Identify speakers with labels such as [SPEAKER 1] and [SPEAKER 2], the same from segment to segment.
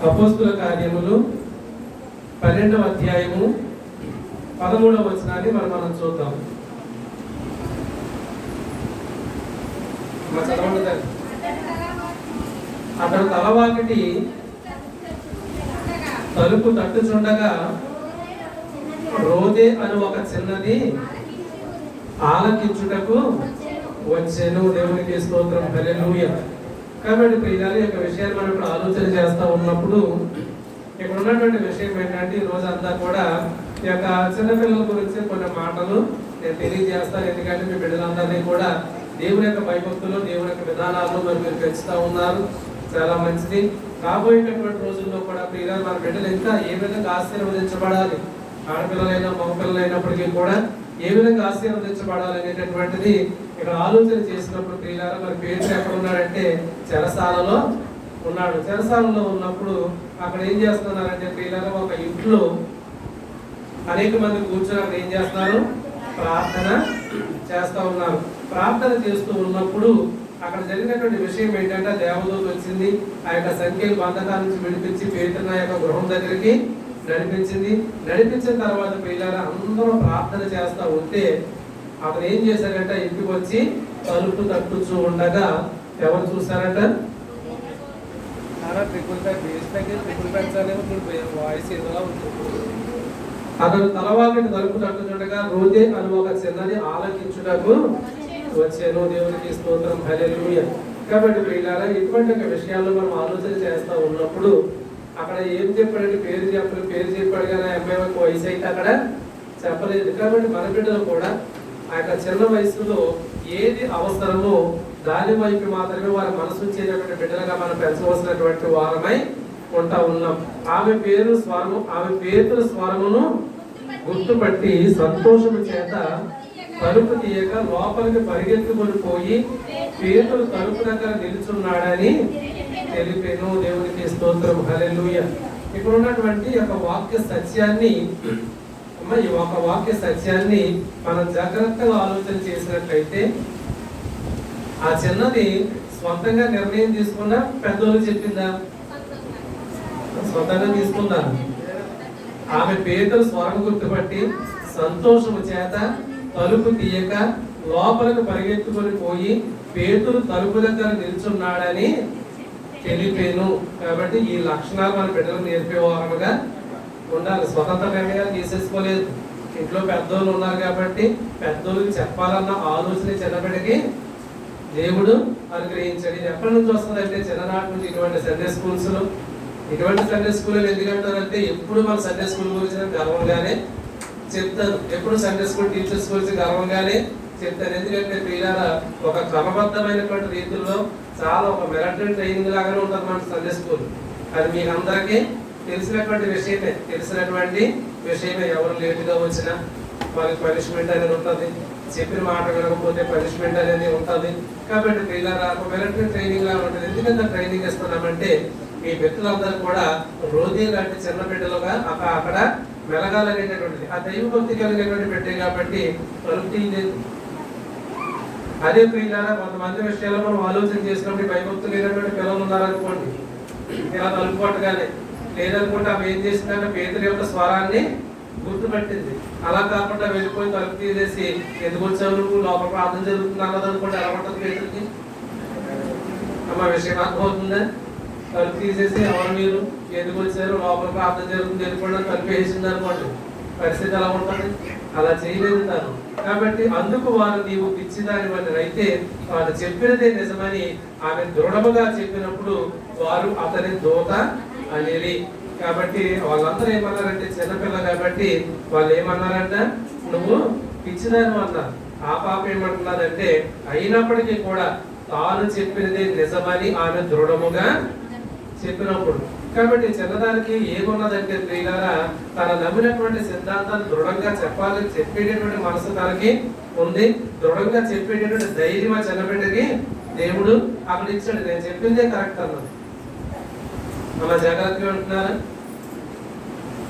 [SPEAKER 1] అపోస్తుల కార్యములు 12వ అధ్యాయము 13వ వచనాన్ని మనం చూద్దాం. అతడు తలవాకిటి తలుపు తట్టుచుండగా రోదే అని ఒక చిన్నది ఆలకించుటకు వచ్చెను. దేవునికి స్తోత్రం, హల్లెలూయా. కాబట్టి ప్రియులారా, ఈ యొక్క విషయాన్ని మనం ఇప్పుడు ఆలోచన చేస్తూ ఉన్నప్పుడు ఇక్కడ ఉన్నటువంటి విషయం ఏంటంటే, ఈ రోజు అంతా కూడా ఈ యొక్క చిన్నపిల్లల గురించి కొన్ని మాటలు నేను తెలియజేస్తాను. ఎందుకంటే మీ బిడ్డలందరినీ కూడా దేవుని యొక్క భయభక్తులు, దేవుని యొక్క విధానాలను మీరు పెంచుతూ ఉన్నారు. చాలా మంచిది. రాబోయేటటువంటి రోజుల్లో కూడా ప్రియులారా, మన బిడ్డలు ఇంకా ఏ విధంగా ఆశీర్వదించబడాలి, ఆడపిల్లలైనా మగపిల్లలైనప్పటికీ కూడా ఏ విధంగా ఆశీర్వదించబడాలి అనేటటువంటిది ఇక్కడ ఆలోచన చేసినప్పుడు ప్రియులారా, మరి పేతురు ఎక్కడ ఉన్నాడంటే చెరసాలలో ఉన్నాడు. చెరసాలలో ఉన్నప్పుడు అక్కడ ఏం చేస్తున్నారంటే ప్రియులారా, ఒక ఇంట్లో అనేక మంది కూర్చొని అక్కడ ఏం చేస్తున్నారు, ప్రార్థన చేస్తూ ఉన్నారు. ప్రార్థన చేస్తూ ఉన్నప్పుడు అక్కడ జరిగినటువంటి విషయం ఏంటంటే, దేవదూత వచ్చింది, ఆ యొక్క సంఖ్యలు బంధకాల నుంచి విడిపించి పేతురు ఆ యొక్క గృహం దగ్గరికి నడిపించింది. నడిపించిన తర్వాత ప్రియులారా, అందరూ ప్రార్థన చేస్తూ ఉంటే అతను ఏం చేశారంటే, ఇంటికి వచ్చి తలుపు తట్టుచూ ఉండగా ఎవరు చూసారంట, అతను తలవాకిటి తలుపు తట్టుచుండగా రోజే అని ఒక చిన్నది ఆలకించుటకు వచ్చాను. దేవునికి స్తోత్రం, హల్లెలూయా. కాబట్టి ప్రియులారా, ఇటువంటి విషయాల్లో మనం ఆలోచన చేస్తూ ఉన్నప్పుడు అక్కడ ఏం చెప్పాడంటే, పేరు చెప్పాడు కానీ అమ్మాయి వయసు అయితే అక్కడ చెప్పలేదు. కాబట్టి మన బిడ్డలు కూడా ఆ యొక్క చిన్న వయసులో ఏది అవసరమో దాని వైపు మాత్రమే వారి మనసు వచ్చేటటువంటి బిడ్డలుగా మనం పెంచవలసినటువంటి వారమై ఉంటా ఉన్నాం. ఆమె పేతురు స్వరమును గుర్తుపట్టి సంతోషము చేత తలుపు తీయక లోపలికి పరిగెత్తుకొని పోయి పేతురు తలుపు దగ్గర నిలుచున్నాడని తెలిపెను. దేవునికి స్తోత్రం, హల్లెలూయా. ఇక్కడ ఉన్నటువంటి ఒక వాక్య సత్యాన్ని మనం జాగ్రత్తగా ఆలోచన చేసినట్లయితే, ఆ చిన్నది స్వంతంగా నిర్ణయం తీసుకున్నా, పెద్దోళ్ళు చెప్పిందా? స్వంతంగా తీసుకుందా? ఆమె పేతురు స్వరం గుర్తుపట్టి సంతోషము చేత తలుపు తీయక లోపలికి పరిగెత్తుకొని పోయి పేతురు తలుపు దగ్గర నిల్చున్నాడని తెలిపేను. కాబట్టి ఈ లక్షణాలు మన బిడ్డలకు నేర్పేవారముగా ఉండాలి. స్వతంత్ర నిర్ణయాలు తీసేసుకోలేదు. ఇంట్లో పెద్దోళ్ళు ఉన్నారు కాబట్టి పెద్దోళ్ళకి చెప్పాలన్న ఆలోచన చిన్నబిడ్డకి దేవుడు అనుగ్రహించాడు. ఇది ఎప్పటి నుంచి వస్తుందంటే, చిన్ననాటి నుంచి ఇటువంటి సండే స్కూల్ ఎందుకంటారంటే, ఎప్పుడు మన సండే స్కూల్ గురించి గర్వంగానే చెప్తారు. ఎప్పుడు సండే స్కూల్ టీచర్స్ గురించి గర్వంగానే చెప్తారు. ఎందుకంటే ప్రియులారా, ఒక క్రమబద్ధమైనటువంటి రీతిలో చాలా ఒక మిలిటరీ ట్రైనింగ్ లాగానే ఉంటుంది మన సండే స్కూల్. అది మీకు అందరికీ తెలిసినటువంటి విషయమే. ఎవరు లేటుగా వచ్చినా వాళ్ళకి పనిష్మెంట్ అనేది ఉంటుంది, చెప్పిన మాట వినకపోతే పనిష్మెంట్ అనేది ఉంటుంది. కాబట్టి పిల్లల మిలిటరీ ట్రైనింగ్ లాగా ఉంటుంది. ఎందుకంటే ట్రైనింగ్ ఇస్తున్నామంటే, మీ వ్యక్తులందరూ కూడా రోజే లాంటి చిన్న బిడ్డలుగా అక్కడ మెలగాలనేటటువంటిది ఆ దైవభక్తి కలిగినటువంటి బిడ్డే కాబట్టి లేదు. అదే ప్రియులారా, కొంతమంది విషయాల్లో మనం ఆలోచన చేసినప్పుడు భయభక్తులు లేనటువంటి పిల్లలు ఉన్నారనుకోండి, ఇలా తలుపుకోవటగానే లేదనుకుంటే ఆమె ఏం చేసిందంటే పేతురు యొక్క స్వరాన్ని గుర్తుపట్టింది. అలా కాకుండా వెళ్ళిపోయి తలుపు తీసేసి ఎందుకు వచ్చావు నువ్వు, లోపల ప్రార్థన జరుగుతుంది అన్నది అనుకోండి, ఎలా ఉంటుంది పేతురికి? అమ్మ విషయం అర్థమవుతుందా? తలుపు తీసేసి ఎవరు మీరు, ఎందుకు వచ్చారు, లోపల ప్రార్థన జరుగుతుంది వెళ్ళిపోవడం తలుపు వేసింది అనుకోండి, పరిస్థితి ఎలా ఉంటుంది? అలా చేయలేదు తను. కాబట్టి అందుకు వారు నీవు పిచ్చిదాని వల్ల అయితే వారు చెప్పినదే నిజమని ఆమె దృఢముగా చెప్పినప్పుడు వారు అతని దూత అనేది. కాబట్టి వాళ్ళందరూ ఏమన్నారంటే, చిన్నపిల్ల కాబట్టి వాళ్ళు ఏమన్నారంట, నువ్వు పిచ్చిదాను అన్నారు. ఆ పాప ఏమంటున్నారంటే, అయినప్పటికీ కూడా తాను చెప్పినదే నిజమని ఆమె దృఢముగా చెప్పినప్పుడు. కాబట్టి చిన్నదానికి ఏమున్నదంటే ప్రియులారా, తన నమ్మినటువంటి సిద్ధాంతాన్ని దృఢంగా చెప్పేటటువంటి మనసు తనకి ఉంది. దృఢంగా చెప్పేటటువంటి ధైర్యం ఆ చిన్నబిడ్డకి దేవుడు అక్కడ ఇచ్చాడు. నేను చెప్పిందే కరెక్ట్ అన్నది. అలా జాగ్రత్తగా ఉంటున్నారా?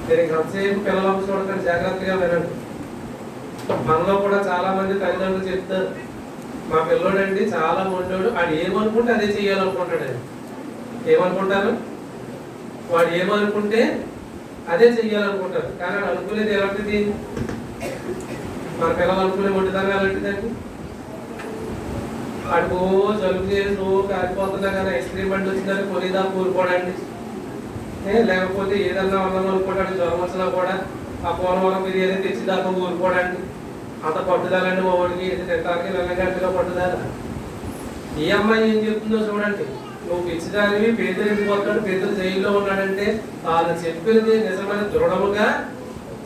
[SPEAKER 1] నేను ఇంకంతసేపు పిల్లలు చూడకండి, జాగ్రత్తగా వినండి. మనలో కూడా చాలా మంది తల్లిదండ్రులు చెప్తారు, మా పిల్లోడండి చాలా మొండోడు, ఆడు ఏమనుకుంటే అదే చేయాలనుకుంటాడు. ఏమనుకుంటారు? వాడు ఏమనుకుంటే అదే చెయ్యాలనుకుంటారు. కానీ వాడు అనుకునేది ఎలాంటిది? మన పిల్లలు అనుకునే మొండితనం ఎలాంటిదండి? వాడికి జలుబు చేసి కాలిపోతున్నా కానీ ఐస్ క్రీమ్ బండి వచ్చిందని కొనిదా కూరుకోవడానికి, లేకపోతే ఏదన్నా ఉన్నాం అనుకోవడానికి జ్వరం వచ్చినా కూడా ఆ పోలవరం బిర్యానీ తెచ్చి దాకా ఊరుకోవడానికి అంత పట్టుదలండి మా వాడికి. ఇది తింటానికి వెళ్ళగట్టుగా పట్టుదల. ఈ అమ్మాయి ఏం చెప్తుందో చూడండి. నువ్వు పిచ్చిదానివి, పేదలు ఎందుకు వస్తాడు, పేదలు జైల్లో ఉన్నాడంటే తాను చెప్పింది నిజమైన దృఢముగా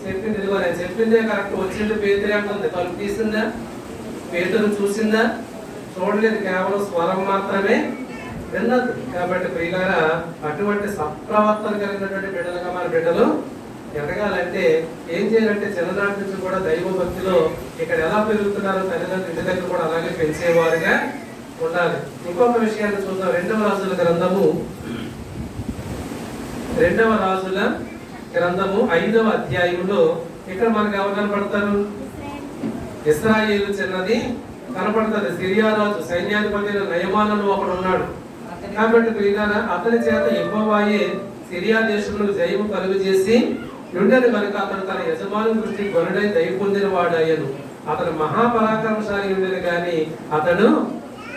[SPEAKER 1] చెప్పింది. ఇదిగో నేను చెప్పిందే కరెక్ట్, వచ్చింది పేదరి అంటుంది. తలుపు తీసిందా? పేదలు చూసిందా? చూడలేదు, కేవలం స్వరం మాత్రమే విన్నది. కాబట్టి ప్రియులారా, అటువంటి సత్ప్రవర్తన కలిగినటువంటి బిడ్డలుగా మన బిడ్డలు ఎదగాలంటే ఏం చేయాలంటే చిన్ననాటి నుంచి కూడా దైవ భక్తిలో ఇక్కడ ఎలా పెరుగుతున్నారో తల్లిదండ్రులు ఇంటి దగ్గర కూడా అలాగే పెంచేవారుగా ఉండాలి. ఇంకొక విషయాన్ని చూద్దాం. రెండవ రాజుల గ్రంథము 5వ అధ్యాయంలో ఇక్కడ మనకు ఎవరు కనపడతారు? ఇశ్రాయేలు చిన్నది కనపడుతుంది. సిరియా రాజు సైన్యాధిపతి నయమాను ఒకడు ఉన్నాడు. కాబట్టి ప్రియులారా, అతని చేత యెహోవాయే సిరియా దేశంలో జయము కలుగు చేసి ఉండేది కనుక అతడు తన యజమాని దృష్టి గొర్రెడై దయ పొందిన వాడయ్యను. అతను మహాపరాక్రమశాలి ఉండేది కానీ అతడు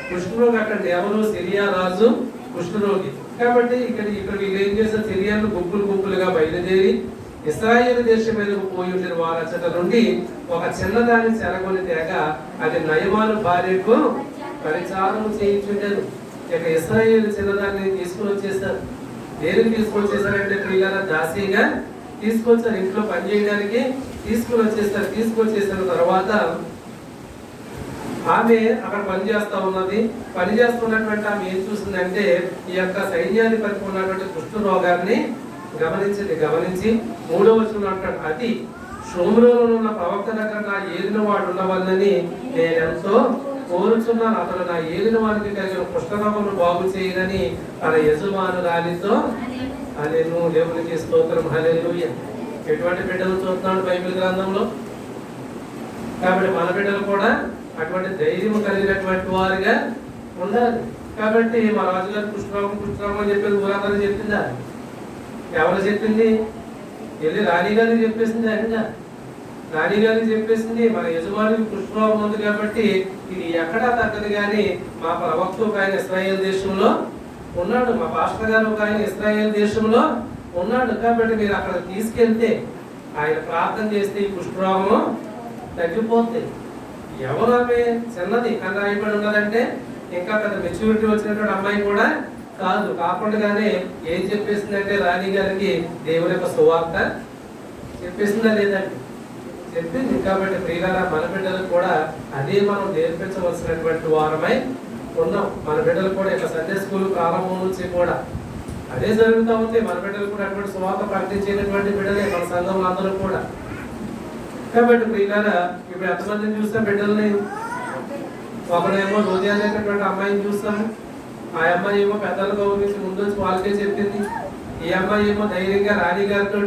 [SPEAKER 1] కుష్ఠరోగి. అక్కడ ఎవరు? సిరియా రాజు కుష్ఠరోగి. కాబట్టి ఇక్కడ వీళ్ళు ఏం చేస్తారు? సిరియాను గుంపులుగా బయలుదేరి ఇశ్రాయేలు దేశం మీదకు పోయి ఉండిన వారు అచ్చట నుండి ఒక చిన్నదాన్ని చెరగొని తేగ అది నయమాను భార్యకు పరిచారం చేయించుండేది. ఇక ఇశ్రాయేలు చిన్నదాన్ని తీసుకుని వచ్చేస్తారు. దేనికి తీసుకొని వచ్చేసారంటే ప్రియులారా, దాసీగా తీసుకొచ్చారు. ఇంట్లో పని చేయడానికి తీసుకుని వచ్చేస్తారు. తీసుకొచ్చేసిన తర్వాత ఆమె అక్కడ పని చేస్తా ఉన్నది. పని చేస్తున్నటువంటి ఆమె ఏం చూసిందంటే ఈ యొక్క సైన్యాధిపతికి ఉన్నటువంటి కుష్ఠ రోగాన్ని గమనించి 3వ వచనంలో అంటాడు, అది షోమ్రోనులో ఉన్న ప్రవక్త దగ్గర నా ఏలిన వాడు ఉండవల్లని నేను ఎంతో కోరుచున్నాను. అతను నా ఏలిన వారికి కలిగిన కుష్ఠరోగమును బాగు చేయనని తన యజమానురాలితో అనేను. దేవునికి స్తోత్రం, హల్లెలూయా. ఎటువంటి బిడ్డలు చూస్తున్నాడు బైబిల్ గ్రంథంలో? కాబట్టి మన బిడ్డలు కూడా అటువంటి ధైర్యం కలిగినటువంటి వారుగా ఉండాలి. కాబట్టి మా రాజుగారు కుష్ఠరోగం అని చెప్పేది ఊరందరూ చెప్పిందా? ఎవరు చెప్పింది? వెళ్ళి రాణిగారికి చెప్పేసింది. అయిందా? రాణిగారికి చెప్పేసింది. మన యజమానికి కుష్ఠరోగం ఉంది కాబట్టి ఇది ఎక్కడా తగ్గదు. కానీ మా ప్రవక్త ఒక ఆయన ఇశ్రాయేల్ దేశంలో ఉన్నాడు, మా పాస్టర్ గారు ఒక ఆయన ఇశ్రాయేల్ దేశంలో ఉన్నాడు. కాబట్టి మీరు అక్కడ తీసుకెళ్తే ఆయన ప్రార్థన చేస్తే ఈ కుష్ఠరోగము తగ్గిపోతుంది. ఎవరు ఆమె? చిన్నది కానీ రాయబడి ఉన్నదంటే ఇంకా పెద్ద మెచ్యూరిటీ వచ్చినటువంటి అమ్మాయి కూడా కాదు. కాకుండానే ఏం చెప్పేసిందంటే రాణి గారికి దేవుని యొక్క సువార్త చెప్పేసిందా లేదండి? చెప్పింది. కాబట్టి ప్రియులారా, మన బిడ్డలకు కూడా అదే మనం నేర్పించవలసినటువంటి వారమై ఉన్నాం. మన బిడ్డలు కూడా ఇక సండే స్కూల్ ప్రారంభం నుంచి కూడా అదే జరుగుతూ ఉంది. మన బిడ్డలు కూడా అటువంటి సువార్త ప్రకటించేటటువంటి బిడ్డలే మన సంఘంలో అందరూ కూడా. కాబట్టి ప్రియులారా, ఇప్పుడు ఎంతమందిని చూస్తాం బిడ్డల్ని? ఒకరేమో రోజు అనేటటువంటి అమ్మాయిని చూస్తాము. ఆ అమ్మాయి ఏమో పెద్దలు గౌరవించి ముందు వచ్చి వాళ్ళకే చెప్పింది. ఈ అమ్మాయి ఏమో ధైర్యంగా రాణి గారితో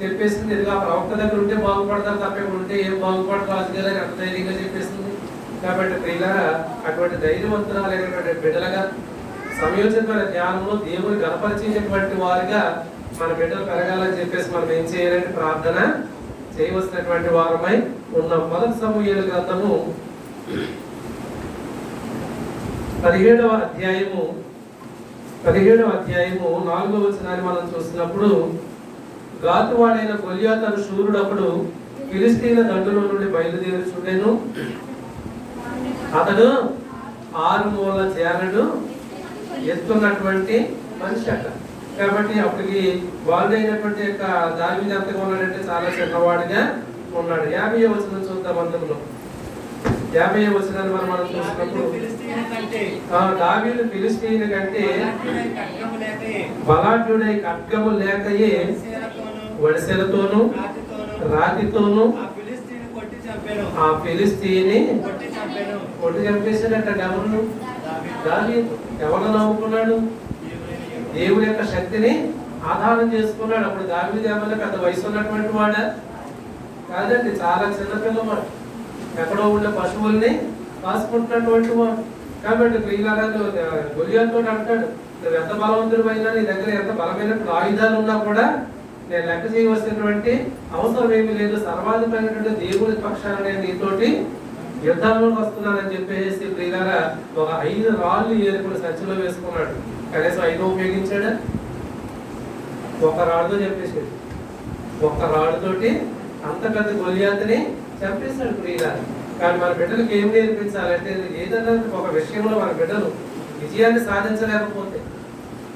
[SPEAKER 1] చెప్పేసింది, ఇదిగా ప్రవక్త దగ్గర ఉంటే బాగుపడతారు, తప్ప ఉంటే ఏం బాగుపడతారు రాజుగారు అని అంత ధైర్యంగా చెప్పేసింది. కాబట్టి ప్రియులారా, అటువంటి ధైర్యవంతురాలైనటువంటి బిడ్డలుగా సమయోచితమైన ధ్యానంలో దేవుని గణపరిచేటువంటి వారిగా మన బిడ్డలు పెరగాలని చెప్పేసి మనం ఏం చేయాలంటే ప్రార్థన చేయవలసినటువంటి వారమై ఉన్నాం. 1 సమూయేలు గ్రంథము 17వ అధ్యాయము 4వ వచనాన్ని మనం చూసినప్పుడు, గాతువాడైన గొల్యాతు అను శూరుడప్పుడు ఫిలిష్తీయుల దండులో నుండి బయలుదేరుచుండెను. అతడు 6 మూల జానడు ఎత్తున్నటువంటి మనిషి అట. కాబట్టి అప్పటికి వాళ్ళైనటువంటి యొక్క దావీదు ఎంతగా ఉన్నాడంటే చాలా చిన్నవాడిగా ఉన్నాడు. 50వ వచనం చూద్దాం. అందులో 50వ వచనాన్ని మనం చూసినప్పుడు, దావీదు ఫిలిష్తీయుని కంటే బలాఢ్యుడై ఖడ్గము లేకయే వడిసెలతోను రాతితోను ఆ ఫిలిష్తీయుని కొట్టి చంపేశాడట. ఎవరు? దావీదు. ఎవరు నమ్ముకున్నాడు? దేవుడి యొక్క శక్తిని ఆధారం చేసుకున్నాడు. అప్పుడు దావీదు ఏమన్నా పెద్ద వయసు ఉన్నటువంటి వాడా? కాదండి, చాలా చిన్న పిల్లవాడు. ఎక్కడో ఉండే పశువుల్ని కాసుకుంటున్నటువంటి వాడు. కాబట్టి ప్రియులారా, గొలియాతుతో అంటాడు, నువ్వు ఎంత బలవంతుడివైనా, నీ దగ్గర ఎంత బలమైన ఆయుధాలు ఉన్నా కూడా నేను లెక్క చేయవలసినటువంటి అవసరం ఏమీ లేదు. సర్వాధిపైనటువంటి దేవుని పక్షాన నేను నీతోటి యుద్ధంలోకి వస్తున్నానని చెప్పేసి ప్రియులారా ఒక 5 రాళ్ళు ఏరుకుని సంచిలో వేసుకున్నాడు. కనీసం 5 ఉపయోగించాడా? ఒక రాడుతో చెప్పేసాడు. ఒక్క రాడుతోటి అంత పెద్ద గొలియాతుని చంపేశాడు ప్రియులారా. కానీ మన బిడ్డలకు ఏం నేర్పించాలంటే, ఏదైనా ఒక విషయంలో మన బిడ్డలు విజయాన్ని సాధించలేకపోతే,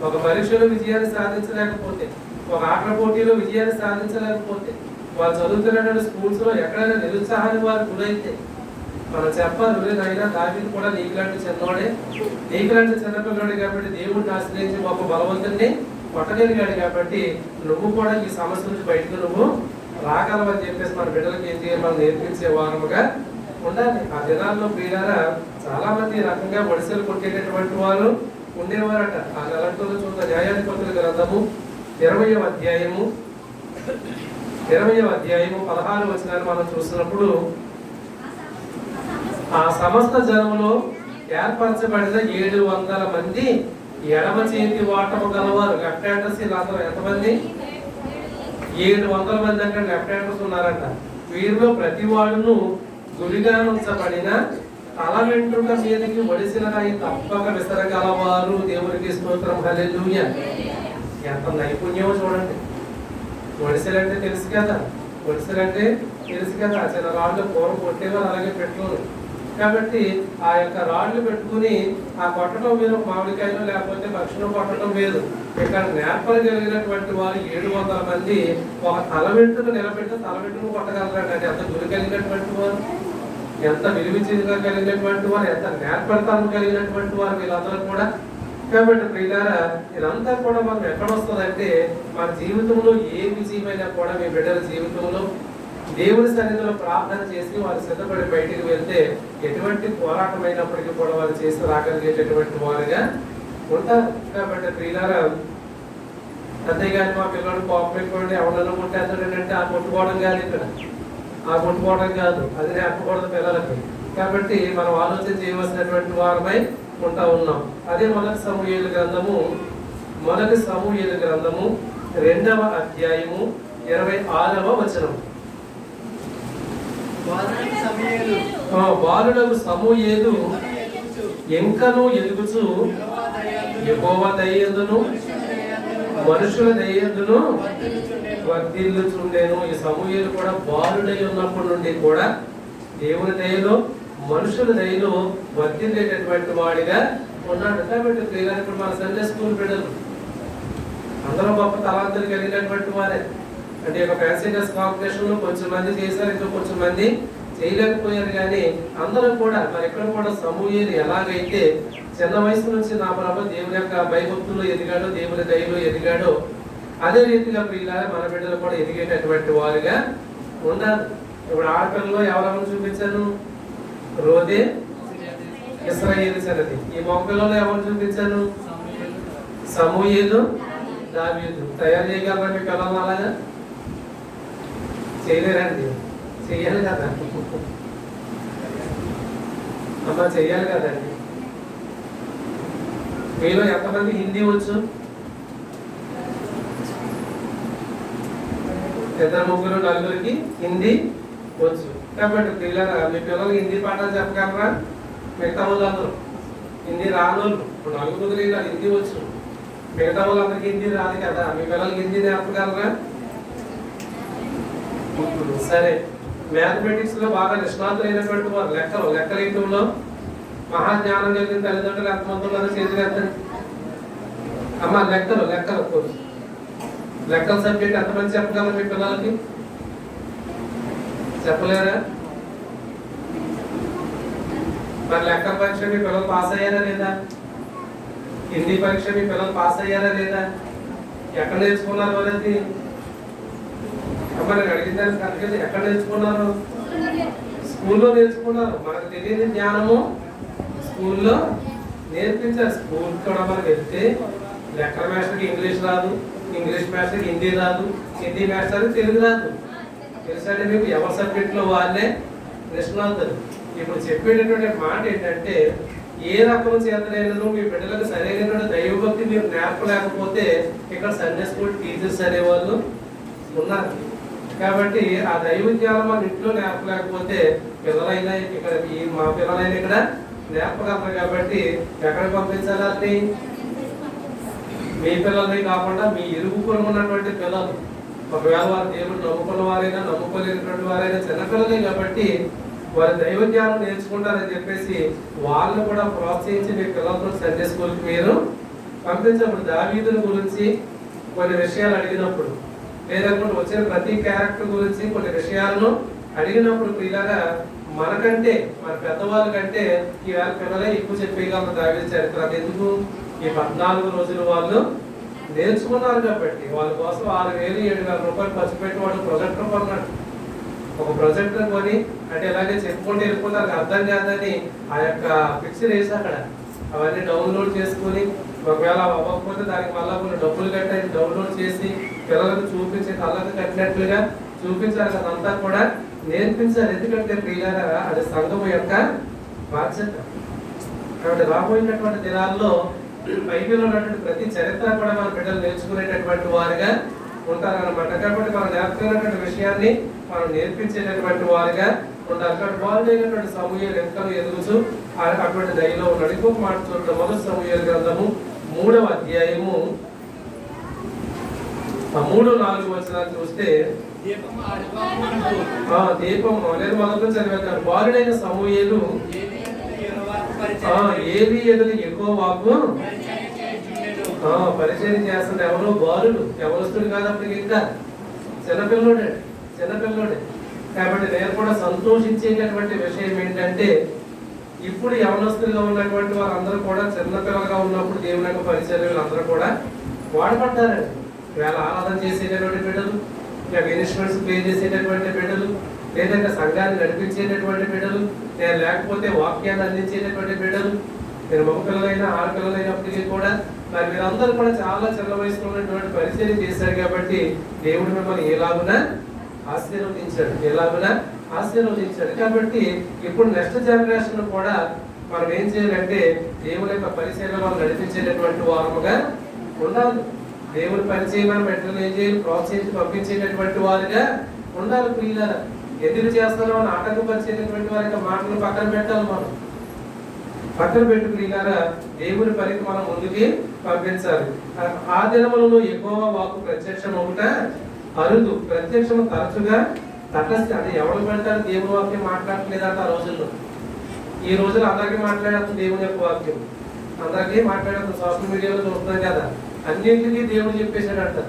[SPEAKER 1] ఒక పరీక్షలో విజయాన్ని సాధించలేకపోతే, ఒక ఆటల పోటీలో విజయాన్ని సాధించలేకపోతే, వాళ్ళు చదువుతున్నటువంటి స్కూల్స్ లో ఎక్కడైనా నిరుత్సాహాన్ని వారు గురైతే మనం చెప్పాలి, అయినా దావీదు కూడా నీకులాంటి చిన్నోడే, నీకులాంటి చిన్నపిల్లడే కాబట్టి దేవుడిని ఆశ్రయించి ఒక బలవంతుని కొట్టగలిగాడు కాబట్టి నువ్వు కూడా ఈ సమస్య నుంచి బయటకు నువ్వు రాగలవని చెప్పేసి మన బిడ్డలకి ఏం చేయాలి, మనం నేర్పించే వారముగా ఉండాలి. ఆ దినాల్లో ప్రియులారా చాలా మంది ఈ రకంగా వడిసెలు కొట్టేటటువంటి వాళ్ళు ఉండేవారట. ఆ నెలంటూరు చూద్దాం. న్యాయాధిపతుల గ్రంథము 20వ అధ్యాయము 16 వచనాన్ని మనం చూసినప్పుడు, ఆ సమస్త జనములో ఏర్పరచబడిన 700 మంది ఎడమ చేతి వాటము గలవారు. లెఫ్ట్ హ్యాండర్స్ వీళ్ళందరూ ఎంతమంది? 700 మంది అంటే లెఫ్ట్ హ్యాండర్స్ ఉన్నారంట. వీరిలో ప్రతి వాడును గురిగా ఉంచబడిన తల వెంట్రుక మీదకి ఒడిసినరాయి తప్పక విసరగలవారు. దేవునికి స్తోత్రం, హల్లెలూయా. ఎంత నైపుణ్యమో చూడండి. ఒడిసెలంటే తెలుసు కదా, ఒడిసెలంటే తెలుసు కదా, చిన్న రాళ్ళు పూర్వం కొట్టేవారు, అలాగే పెట్టుకోరు. కాబట్టి ఆ యొక్క రాళ్ళు పెట్టుకుని ఆ కొట్టడం వేరు, మామిడికాయలు లేకపోతే పక్షులు కొట్టడం వేరు. ఇక్కడ నేర్పగలిగినటువంటి వారు 700 మంది ఒక తల వెంట్రుక నిలబెట్టి తల వెంట్రుక కొట్టగలరంటే అంటే ఎంత గురి కలిగినటువంటి వారు, ఎంత విలువించిగా కలిగినటువంటి వారు, ఎంత నేర్పడతాను కలిగినటువంటి వారు వీళ్ళందరూ కూడా. కాబట్టి ప్రియులారా ఇదంతా కూడా మనం ఎక్కడ వస్తుందంటే, మన జీవితంలో ఏ విజయమైనా కూడా మీ బిడ్డల జీవితంలో దేవుని సన్నిధిలో ప్రార్థన చేసి వారు సిద్ధపడి బయటికి వెళ్తే ఎటువంటి పోరాటం అయినప్పటికీ కూడా వారు చేసి రాగలిగేటటువంటి వారుగా ఉంటారు. కాబట్టి ప్రియులారా అంతేగాని మా పిల్లలు కోపం పెట్టుకోండి ఎవరన్నా కొట్టేస్తాడంటే ఆ కొట్టుకోవడం కాదు, ఇక్కడ ఆ కొట్టుకోవడం కాదు, అది నేర్పకూడదు పిల్లలకి. కాబట్టి మనం ఆలోచన చేయవలసినటువంటి వారమై ఉంటా ఉన్నాం. అదే మొదటి సమూయేలు గ్రంథము 2వ అధ్యాయము 26వ వచనం. బాలుడగు సమూయేలు ఎంకను ఎదుగుచు యెహోవా దయయందును మనుషుల దయయందును వర్ధిల్లుచుండెను. ఈ సమూయేలు కూడా బాలుడై ఉన్నప్పటి నుండి కూడా దేవుని దయలో మనుషుల దయలో వర్ధిల్లేటటువంటి వాడిగా ఉన్నాడు. కాబట్టి ఇప్పుడు మన సండే స్కూల్ బిడ్డలు అందరూ గొప్ప తలాంతులు కలిగినటువంటి వారే. అంటే ఒక ఫ్యాన్సీ డ్రెస్ కాంపిటీషన్ లో కొంచెం మంది చేశారు, ఇంకా కొంచెం మంది చేయలేకపోయారు. కానీ అందరూ కూడా మరి ఇక్కడ కూడా సమూయేలు ఎలాగైతే చిన్న వయసు నుంచి నా ప్రభు దేవుని యొక్క భయభక్తుల్లో ఎదిగాడో, దేవుని దయలో ఎదిగాడో, అదే రీతిగా ప్రియులారా మన బిడ్డలు కూడా ఎదిగేటటువంటి వారుగా ఉండాలి. ఇప్పుడు ఆడపిల్లలో ఎవరెవరు చూపించాను? రోదే, ఇశ్రాయేలు సంగతి. ఈ మగపిల్లలో ఎవరు చూపించాను? సమూయేలు, దావీదు. తయారు చేయగలరా మీ పిల్లలు? అలాగా చేయలేరండి, చెయ్యాలి కదా అమ్మా, చెయ్యాలి కదండి. మీలో ఎంతమంది హిందీ వచ్చు? 2, 3, 4 హిందీ వచ్చు. కాబట్టి పిల్లలు మీ పిల్లలు హిందీ పాఠాలు చెప్పగలరా? మిగతా వాళ్ళందరూ హిందీ రానోళ్ళు ఇప్పుడు 4 హిందీ వచ్చు, మిగతా వాళ్ళందరికీ హిందీ రాదు కదా. మీ పిల్లలకి హిందీ నేర్పగలరా? సరే, మ్యాథమెటిక్స్ లో బాగా నిష్ణాతులైనటువంటి వారు, లెక్కలేయటంలో మహాజ్ఞానం కలిగిన తల్లిదండ్రులు ఎంతమంది ఉన్నారో చేతులు ఎత్తండి. అమ్మ లెక్కలు సబ్జెక్ట్ ఎంతమంది చెప్పగలరు మీ పిల్లలకి? చెప్పలేరా? మరి లెక్కల పరీక్ష మీ పిల్లలు పాస్ అయ్యారా లేదా? హిందీ పరీక్ష మీ పిల్లలు పాస్ అయ్యారా లేదా? ఎక్కడ నేర్చుకున్నారు వాళ్ళది? అమ్మ నేను అడిగిన దానికి ఎక్కడ నేర్చుకున్నారు? స్కూల్లో నేర్చుకున్నారు. మనకు తెలియని జ్ఞానము స్కూల్లో నేర్పించారు. స్కూల్ కూడా మనకు వెళ్తే లెక్కల మాస్టర్కి ఇంగ్లీష్ రాదు, ఇంగ్లీష్ మాస్టర్కి హిందీ రాదు, హిందీ మాస్టర్కి తెలుగు రాదు. తెలుసంటే మీకు ఎవరి సబ్జెక్ట్లో వాళ్ళే నిష్ణాతులు. ఇప్పుడు చెప్పేటటువంటి మాట ఏంటంటే, ఏ రకం చేతనైనను మీ బిడ్డలకు సరైనటువంటి దైవభక్తి మీరు నేర్పలేకపోతే ఇక్కడ సండే స్కూల్ టీచర్స్ అనేవాళ్ళు ఉన్నారు. కాబట్టి ఆ దైవ జ్ఞానం మన ఇంట్లో నేర్పలేకపోతే పిల్లలైనా ఇక్కడ మా పిల్లలైనా ఇక్కడ నేర్పగలరు. కాబట్టి ఎక్కడికి పంపించాలి? మీ పిల్లల్ని కాకుండా మీ ఇరుగుపురం ఉన్నటువంటి పిల్లలు, ఒకవేళ వారు దేవుడు నమ్ముకున్న వారైనా నమ్ముకోలేనటువంటి వారైనా చిన్నపిల్లలే కాబట్టి వారి దైవ జ్ఞానం నేర్చుకుంటారని చెప్పేసి వాళ్ళని కూడా ప్రోత్సహించి మీ పిల్లలతో సండే స్కూల్కి మీరు పంపించినప్పుడు దావీదుని గురించి కొన్ని విషయాలు అడిగినప్పుడు, లేదనుకుంటే వచ్చిన ప్రతి క్యారెక్టర్ గురించి కొన్ని విషయాలను అడిగినప్పుడు పిల్లగా మనకంటే మన పెద్దవాళ్ళ కంటే ఈవేళ పిల్లలే ఎక్కువ చెప్పేయగలరు దావీదు చరిత్ర. అది ఎందుకు? ఈ 14 రోజులు వాళ్ళు నేర్చుకున్నారు కాబట్టి వాళ్ళ కోసం 6,000-7,000 రూపాయలు ఖర్చు పెట్టి వాడు ప్రొజెక్టర్ కొన్నాడు. ఒక ప్రొజెక్టర్ కొని అంటే ఇలాగే చెప్పుకుంటూ వెళ్ళిపోతారు, అర్థం కాదని ఆ యొక్క పిక్చర్ వేసి అక్కడ అవన్నీ డౌన్లోడ్ చేసుకుని ఒకవేళ అవ్వకపోతే దానికి మళ్ళీ కొన్ని డబ్బులు కట్టి డౌన్లోడ్ చేసి పిల్లలకు చూపించి కళ్ళకు కట్టినట్లుగా చూపించాలి. అదంతా కూడా నేర్పించాలి. ఎందుకంటే ప్రియులారా అది సంఘం యొక్క బాధ్యత. కాబట్టి రాబోయేటటువంటి దినాల్లో బైబిల్లో ఉన్నటువంటి ప్రతి చరిత్ర కూడా మన బిడ్డలు నేర్చుకునేటటువంటి వారిగా ఉంటారన్నమాట. కాబట్టి మనం నేర్చుకున్నటువంటి విషయాన్ని మనం నేర్పించేటటువంటి వారిగా ఉంటారు. కాబట్టి వాళ్ళు అయినటువంటి సమూయేలు ఎంతలో ఎదుగుచు అటువంటి దయలో ఉన్నాడు. ఇంకొక మాట చూద్దాం. మొదటి సమూయేలు గ్రంథము 3వ అధ్యాయము 3-4 వచనాలు చూస్తే దీపం నేను మొదలు చదివాను. బాలుడైన సమూయేలు ఏలి ఎదురు యెహోవాకు పరిచయం చేస్తుంది. ఎవరో బాలుడు, యవనస్తుడు కాదు, అప్పటికి ఇంకా చిన్నపిల్లోడే. కాబట్టి నేను కూడా సంతోషించేటటువంటి విషయం ఏంటంటే ఇప్పుడు యవనస్తులుగా ఉన్నటువంటి వారందరూ కూడా చిన్నపిల్లలుగా ఉన్నప్పుడు దేవుని యొక్క పరిచర్యలు అందరూ కూడా వాడబడ్డారండి. వేళ ఆరాధన చేసేటటువంటి బిడ్డలు, ఇన్స్ట్రుమెంట్స్ ప్లే చేసేటటువంటి బిడ్డలు, లేదంటే సంఘాన్ని నడిపించేటటువంటి బిడ్డలు, లేకపోతే వాక్యాన్ని అందించేటటువంటి బిడ్డలు, నేను మగ పిల్లలైనా ఆడపిల్లలైనప్పటికీ కూడా మరి మీరందరూ కూడా చాలా చిన్న వయసులో ఉన్నటువంటి పరిచయం చేశారు. కాబట్టి దేవుడు మిమ్మల్ని ఎలాగున ఆశీర్వదించాడు. కాబట్టి ఇప్పుడు నెక్స్ట్ జనరేషన్ కూడా మనం ఏం చేయాలంటే దేవుని యొక్క పరిచయం మనం నడిపించేటటువంటి వారముగా ఉండాలి. దేవుని పరిచయం మనం బిడ్డలు ఏం చేయాలి? ప్రోత్సహించి పంపించేటటువంటి వారిగా ఉండాలి. ప్రియులారా ఎందుకు చేస్తారో అని ఆటంకపరిచేటటువంటి వారి యొక్క మాటలు పక్కన పెట్టాలి. మనం పక్కన పెట్టి ప్రియులారా దేవుని పనికి మనం ముందుకి పంపించాలి. ఆ దినములలో ఎక్కువ వాకు ప్రత్యక్షం ఒకట అరుదు, ప్రత్యక్షం తరచుగా తటస్థ. అంటే ఎవరు పెడతారు? దేవుని వాక్యం మాట్లాడలేదంట ఆ రోజుల్లో. ఈ రోజులు అందరికీ మాట్లాడుతుంది దేవుని యొక్క వాక్యం, అందరికీ మాట్లాడుతుంది. సోషల్ మీడియాలో చూస్తున్నాం కదా, అన్నింటికీ దేవుడు చెప్పేశాడంట,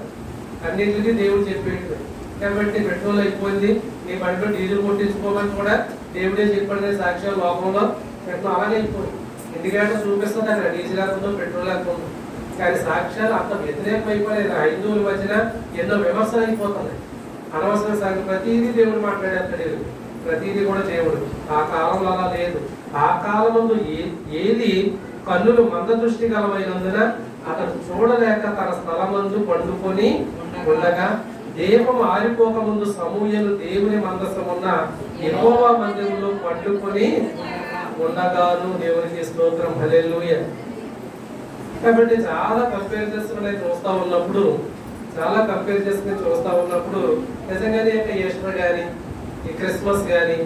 [SPEAKER 1] అన్నింటికీ దేవుడు చెప్పేది. కాబట్టి పెట్రోల్ అయిపోయింది, నీ బండిలో డీజిల్ కొట్టించుకోమని కూడా దేవుడే చెప్పాడు. సాక్ష్యాలు లోకంలో పెట్రోల్ అలాగే అయిపోయింది. ఎందుకంటే చూపిస్తుంది అక్కడ డీజిల్ లేకుండా పెట్రోల్ లేకుండా. కానీ సాక్ష్యాలు అంత వ్యతిరేకం అయిపోలేదు. హిందువుల మధ్యన ఎన్నో విమర్శలు అయిపోతున్నాయి. అనవసర సంగతి ప్రతిదీ దేవుడు మాట్లాడేస్తాడు, ప్రతిదీ కూడా దేవుడు. ఆ కాలంలో అలా లేదు. ఆ కాలం ముందు ఏది కన్నులు మంద దృష్టి గలమైనందున అతను చూడలేక తన స్థలమందు పండుకొని ఉండగా దీపం ఆరిపోక ముందు సమూయేలు దేవుని మందసమున్న యెహోవా మందిరంలో పండుకొని ఉండగాను. దేవునికి స్తోత్రం, హల్లెలూయా. కాబట్టి చాలా కంపేర్ చేసుకుని చూస్తూ ఉన్నప్పుడు నిజంగానే ఈస్టర్ కానీ, ఈ క్రిస్మస్ కానీ,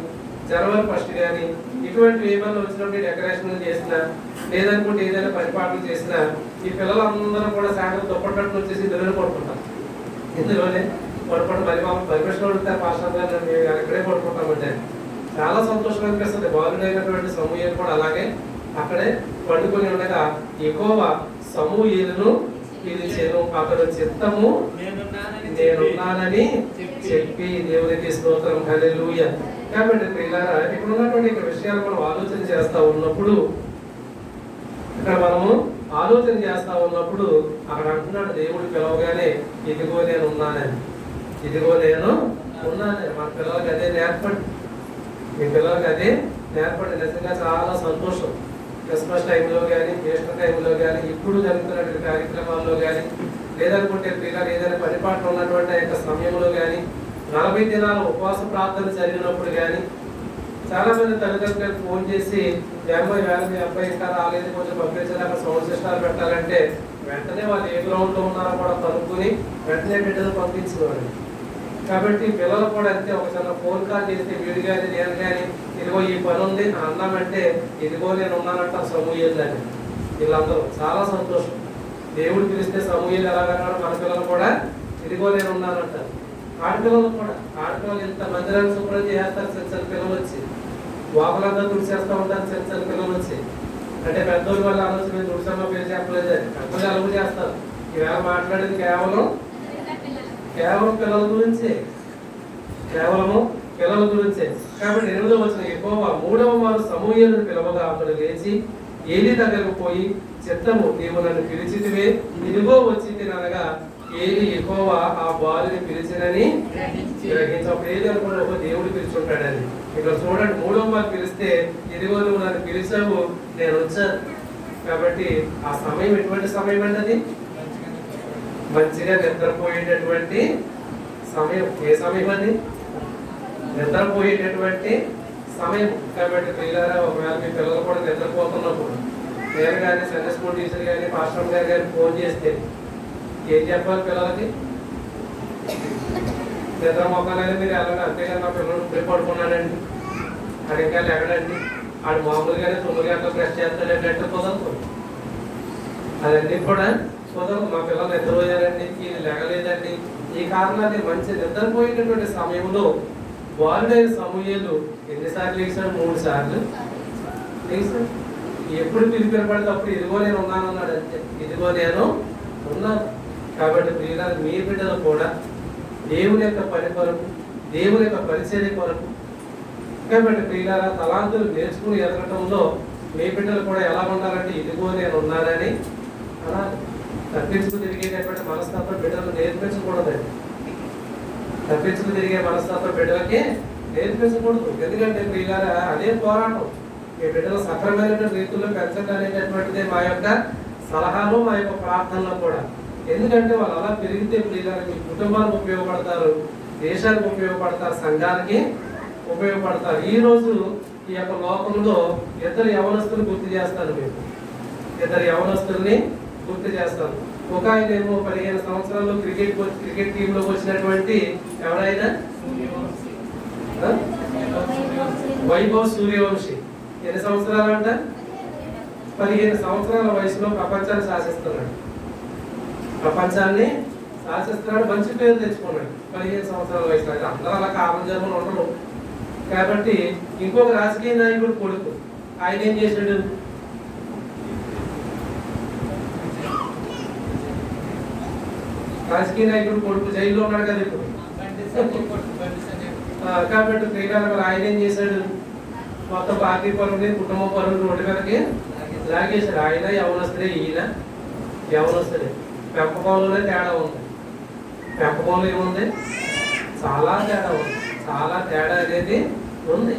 [SPEAKER 1] జనవరి 1 కానీ ఇటువంటి ఏమైనా వచ్చినప్పుడు డెకరేషన్ చేసినా, లేదనుకుంటే ఏదైనా పరిపాలన చేసినా ఈ పిల్లలందరూ కూడా సాయంత్రం దుప్పట్టు వచ్చేసి ఇందులోనే పడుకుంటారు. ఇందులోనే పడుకోవడం మరి మాకు పర్మిషన్ అడుగుతారు. పాస్టర్ గారు మేము ఇక్కడే పడుకుంటామంటే చాలా సంతోషం అనిపిస్తుంది. బాలుడైనటువంటి సమూయేలు కూడా అలాగే అక్కడే పండుకొని ఉండగా యెహోవా సమూయేలును పిలిచెను, అతడు చిత్తము నేనున్నానని చెప్పి. దేవునికి స్తోత్రం, హల్లెలూయా. కాబట్టి ప్రియులారా ఇక్కడ ఉన్నటువంటి విషయాలు మనం ఆలోచన చేస్తా ఉన్నప్పుడు అక్కడ అంటున్నాడు దేవుడు పిలవగానే ఇదిగో నేను ఉన్నానని. మన పిల్లలకి అదే నేర్పండి, మీ పిల్లలకి అదే నేర్పండి. నిజంగా చాలా సంతోషం. క్రిస్మస్ టైంలో కానీ, ఈస్టర్ టైంలో కానీ, ఇప్పుడు జరుగుతున్నటువంటి కార్యక్రమాల్లో కానీ, లేదనుకుంటే పిల్లలు ఏదైనా పరిపాలన ఉన్నటువంటి యొక్క సమయంలో కానీ, 40 దినాల ఉపవాస ప్రార్థన జరిగినప్పుడు కానీ చాలా మంది తల్లిదండ్రులకు ఫోన్ చేసి వేళ మీ అబ్బాయి ఇంకా రాలేదు, కొంచెం పంపించలేక సౌండ్ సిస్టాలు పెట్టాలంటే వెంటనే వాళ్ళు ఏ గ్రౌండ్ లో ఉన్నారో కూడా కనుక్కుని వెంటనే బిడ్డలు పంపించేవారు. కాబట్టి పిల్లలు కూడా అంతే, ఒక చిన్న ఫోన్ కాల్ చేస్తే వీడు కానీ నేను కానీ ఇదిగో ఈ పని ఉంది అన్నామంటే ఇదిగో నేను ఉన్నానంట సమూయేలు అని. వీళ్ళందరూ చాలా సంతోషం. దేవుడు పిలిస్తే సమూయేలు ఎలాగన్నాడు, మన పిల్లలు కూడా ఇదిగో నేను ఉన్నానంటారు. ఆడపిల్లలు కూడా, ఆడపిల్లలు ఇంత మందిరాన్ని శుభ్రం చేస్తారు, చిన్న చిన్న పిల్లలు వచ్చి వాకులంతా తుడిచేస్తూ ఉంటారు, చిన్న చిన్న పిల్లలు వచ్చి. అంటే పెద్దోళ్ళు వాళ్ళ ఆలోచన తుడిసమ్మ పేరు చెప్పలేదు అని పెద్దలు అలుగు చేస్తారు. ఈవేళ మాట్లాడేది కేవలం పిల్లల గురించే, కేవలము పిల్లల గురించే. కాబట్టి 8వ వచనం, యెహోవా 3వ మారు సమూయేలును పిలవగా అతడు లేచి ఏలీ దగ్గరకు పోయి, చిత్తము నీవు నన్ను పిలిచితివే, ఇదిగో వచ్చి తినగా ఏలీ యెహోవా ఆ బాలుని పిలిచినని గ్రహించినప్పుడు ఏది అనుకున్న ఒక దేవుడు పిలుచుంటాడని. ఇక్కడ చూడండి, 3వ మారు పిలిస్తే ఇదిగో నువ్వు నన్ను పిలిచావు, నేను వచ్చాను. కాబట్టి ఆ సమయం ఎటువంటి సమయం అన్నది మంచిగా నిద్రపోయేటటువంటి సమయం. ఏ సమయం అది? నిద్రపోయేటటువంటి సమయం. కాబట్టి పిల్లరా, ఒకవేళ మీ పిల్లలు కూడా నిద్రపోతున్నప్పుడు నేను కానీ సండే స్కూల్ టీచర్ కానీ పాస్టర్ గారు కానీ ఫోన్ చేస్తే ఏం చెప్పాలి పిల్లలకి? నిద్ర మొక్కలని మీరు వెళ్ళండి, అంతేగాని నా పిల్లలు ఇప్పుడే పడుకున్నాడండి, అది ఇంకా లేకడండి, ఆడు మామూలుగానే 9 గంటలకు బ్రష్ చేస్తాడండి అంటే కుదరదు. అదన్నీ కూడా కుదరదు. మా పిల్లలు నిద్రపోయారండి, ఇది లేగలేదండి. ఈ కారణాన్ని మంచి నిద్రపోయేటటువంటి సమయంలో బాలుడైన సమూయేలు ఎన్నిసార్లు లేచాడు? 3 సార్లు లేచాడు. ఎప్పుడు పిలిపినపడితే అప్పుడు ఇదిగో నేను ఉన్నాను అన్నాడు అంతే. ఇదిగో నేను ఉన్నాను. కాబట్టి ప్రియులారా, మీ బిడ్డలు కూడా దేవుని యొక్క పని కొరకు, దేవుని యొక్క పరిచర్య కొరకు, కాబట్టి ప్రియులారా తలాంతులు నేర్చుకుని ఎదగటంలో మీ బిడ్డలు కూడా ఎలా ఉండాలంటే ఇదిగో నేను ఉన్నానని అలా తప్పించుకు తిరిగేటటువంటి మనస్తత్వం బిడ్డలు నేర్పించకూడదండి. తప్పించుకు తిరిగే మనస్తత్వం బిడ్డలకి నేర్పించకూడదు. ఎందుకంటే ప్రియులారా అదే పోరాటం. మీ బిడ్డలు సక్రమైన రీతుల్లో పెంచడం అనేటటువంటిది మా యొక్క సలహాలు, మా యొక్క ప్రార్థనలు కూడా. ఎందుకంటే వాళ్ళు అలా పెరిగితే ప్రియులారా మీ కుటుంబానికి ఉపయోగపడతారు, దేశానికి ఉపయోగపడతారు, సంఘానికి ఉపయోగపడతారు. ఈ రోజు ఈ యొక్క లోకంలో ఇద్దరు యవనస్తులు గుర్తు చేస్తాను. మీకు ఇద్దరు యవనస్తుల్ని గుర్తు చేస్తాను. ఒక ఆయన ఏమో 15 సంవత్సరాల్లో క్రికెట్ టీమ్ లోకి వచ్చినటువంటి ఎవరైనా వైభవ్ సూర్యవంశీ. ఎన్ని సంవత్సరాలు అంట? 15 సంవత్సరాల వయసులో ప్రపంచాన్ని శాసిస్తున్నాడు. ప్రపంచాన్ని శాసిస్తున్నాడు, మంచి పేరు తెచ్చుకున్నాడు 15 సంవత్సరాల వయసులో. అందరూ అలా కామన్ జన్మలు ఉండరు. కాబట్టి ఇంకొక రాజకీయ నాయకుడు కొడుకు, ఆయన ఏం చేశాడు? రాజకీయ నాయకుడు కొడుకు జైల్లో ఉన్నాడు కదా ఇప్పుడు. కాబట్టి ప్రియులారా ఆయన ఏం చేశాడు? మొత్తం పార్టీ పనులు, కుటుంబ పనులు రోడ్డు మీదకి లాగేశాడు. ఆయన యవనస్తుడే, ఈయన యవనస్తుడే. పెంపకంలోనే తేడా ఉంది. పెంపకంలో ఏముంది? చాలా తేడా ఉంది. చాలా తేడా అనేది ఉంది.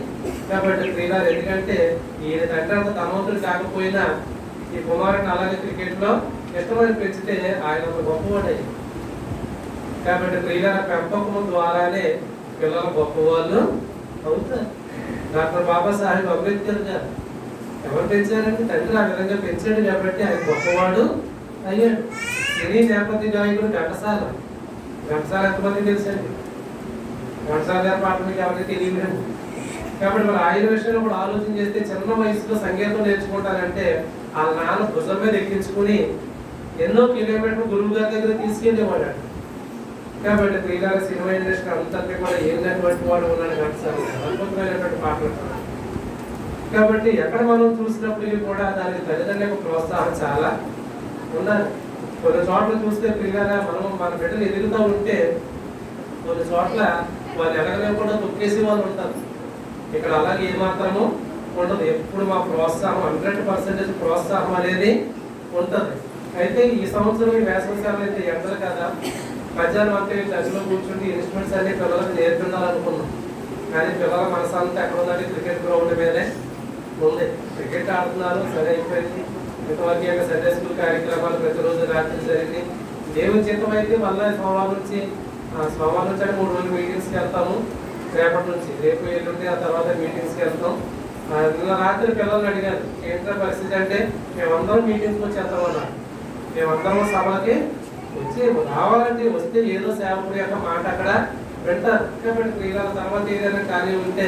[SPEAKER 1] కాబట్టి ప్రియులారా, ఎందుకంటే ఈయన తండ్రి అంత ధనవంతుడు కాకపోయినా ఈ కుమారుడిని అలాగే క్రికెట్ లో ఇష్టమని పెంచితే ఆయన ఒక గొప్పవాడయ్యి. కాబట్టి ప్రియులారా, పెంపకం ద్వారానే పిల్లలు గొప్పవాళ్ళు అవుతారు. డాక్టర్ బాబాసాహెబ్ అంబేద్కర్ గారు ఎవరు పెంచారంటే తండ్రి ఆ విధంగా పెంచాడు కాబట్టి ఆయన గొప్పవాడు అయ్యాడు. సినీ నేపథ్య గాయకుడు ఘంటసాల. ఘంటసాల ఎంతమంది తెలుసండి? ఘంటసాల గారి పాట మీకు ఎవరికి తెలియదు. కాబట్టి మరి ఆయన విషయంలో కూడా ఆలోచన చేస్తే చిన్న వయసులో సంగీతం నేర్చుకుంటారంటే వాళ్ళ నాన్న భుజం మీద ఎక్కించుకుని ఎన్నో కిలోమీటర్లు గురువు గారి దగ్గర తీసుకెళ్ళేవాడు. కాబట్టి ప్రియులారా, సినిమా ఇండస్ట్రీ అంతటి కూడా ఏమైనటువంటి వాడు ఉన్నాడు ఘంటసాల. అద్భుతమైనటువంటి పాటలు. కాబట్టి ఎక్కడ మనం చూసినప్పటికీ కూడా దానికి తల్లిదండ్రులకు ప్రోత్సాహం చాలా ఉండాలి. కొన్ని చోట్ల చూస్తే ప్రియులారా, మనం మన బిడ్డలు ఎదుగుతూ ఉంటే కొన్ని చోట్ల వాళ్ళు ఎదగలేకుండా తొక్కేసి వాళ్ళు ఉంటారు. ఇక్కడ అలాగే ఏమాత్రము ఉండదు. ఎప్పుడు మా ప్రోత్సాహం 100% ప్రోత్సాహం అనేది ఉంటుంది. అయితే ఈ సంవత్సరం ఈ వేసవికాలం అయితే ఎండలు కదా, మధ్యాహ్నం అంతా చదిలో కూర్చుంటే ఇన్స్ట్రుమెంట్స్ అన్ని పిల్లలకు నేర్పిండాలనుకున్నాం. కానీ పిల్లల మనసంతా ఎక్కడ ఉందంటే క్రికెట్ గ్రౌండ్ మీదే ఉంది. క్రికెట్ ఆడుతున్నారు, సరే అయిపోయింది. ఇంతవరకు యొక్క సండే స్కూల్ కార్యక్రమాలు ప్రతిరోజు రాత్రి జరిగింది. దేవుని చిత్తం అయితే మళ్ళీ సోమవారం నుంచి 3 రోజులు మీటింగ్స్కి వెళ్తాము. రేపటి నుంచి రేపు ఎల్లుండి ఆ తర్వాత మీటింగ్స్కి వెళ్తాం. నిన్న రాత్రి పిల్లల్ని అడిగాను ఏంటో పరిస్థితి అంటే మేమందరం మీటింగ్స్కి వచ్చేస్తామన్నా, మేమందరం సభలకి వచ్చి రావాలంటే వస్తే ఏదో సేవకుడి యొక్క మాట అక్కడ పెడతారు. కాబట్టి క్రీడల తర్వాత ఏదైనా కార్యం ఉంటే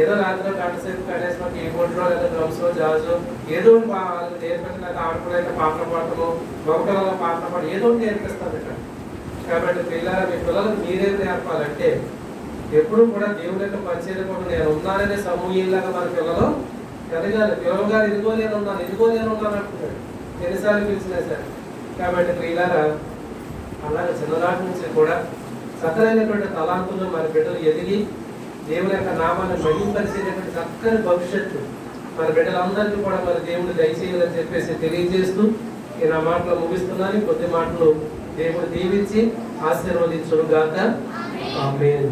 [SPEAKER 1] ఏదో రాత్రిలో గంటసేపు కనీసం మాకు ఈ బోర్డులో లేదా డ్రమ్స్ జాజు ఏదో నేర్పించి నాకు ఆడుకునే పాటలు పాడటము మగపిల్లల పాటలు పాడడం ఏదో నేర్పిస్తారు ఇక్కడ. కాబట్టి పిల్లల మీ పిల్లలకు మీరేం నేర్పాలంటే ఎప్పుడు కూడా దేవుని యొక్క పరిచయం కూడా నేను ఉన్నాననే సమూహంలాగా మన పిల్లలు ఎదగాలి. పిల్లలు గారు ఇదిగో నేను ఉన్నాను అంటున్నాడు ఎన్నిసార్లు పిలిచినా సరే. కాబట్టి పిల్లల అలాగే చిన్ననాటి నుంచి కూడా చక్కనైనటువంటి తలాంతులు మన బిడ్డలు ఎదిగి దేవుని యొక్క నామాన్ని మహింపరిచేటటువంటి చక్కని భవిష్యత్తు మన బిడ్డలందరికీ కూడా మరి దేవుడు దయచేయాలని చెప్పేసి తెలియజేస్తూ ఈ నా మాటలు ముగిస్తున్నాను. కొద్ది మాటలు దేవుడు దీవించి ఆశీర్వదించును గాక. ఆమేన్.